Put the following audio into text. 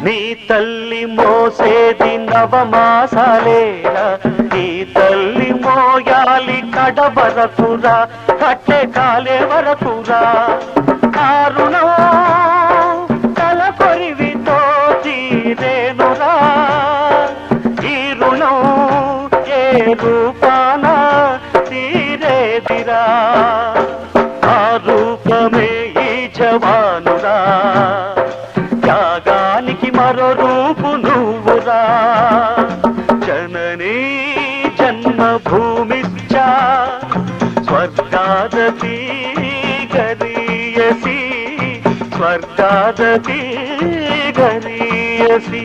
నీ తల్లి మోసేది నవమాసాలేరా, నీ తల్లి మోయాలి కడవరకురా, కట్టె కాలే వరకురా. కారుణం తల కొరివితో తీరేనురా, ఈ రుణం ఏ రూపాన తీరేదిరా. ఆ రూపమే ఈ జవానురా, త్యాగానికి మరో రూపు నువ్వురా. జననీ జన్మభూమిశ్చ స్వర్గాదపి గరీయసి, స్వర్గాదపి గరీయసి.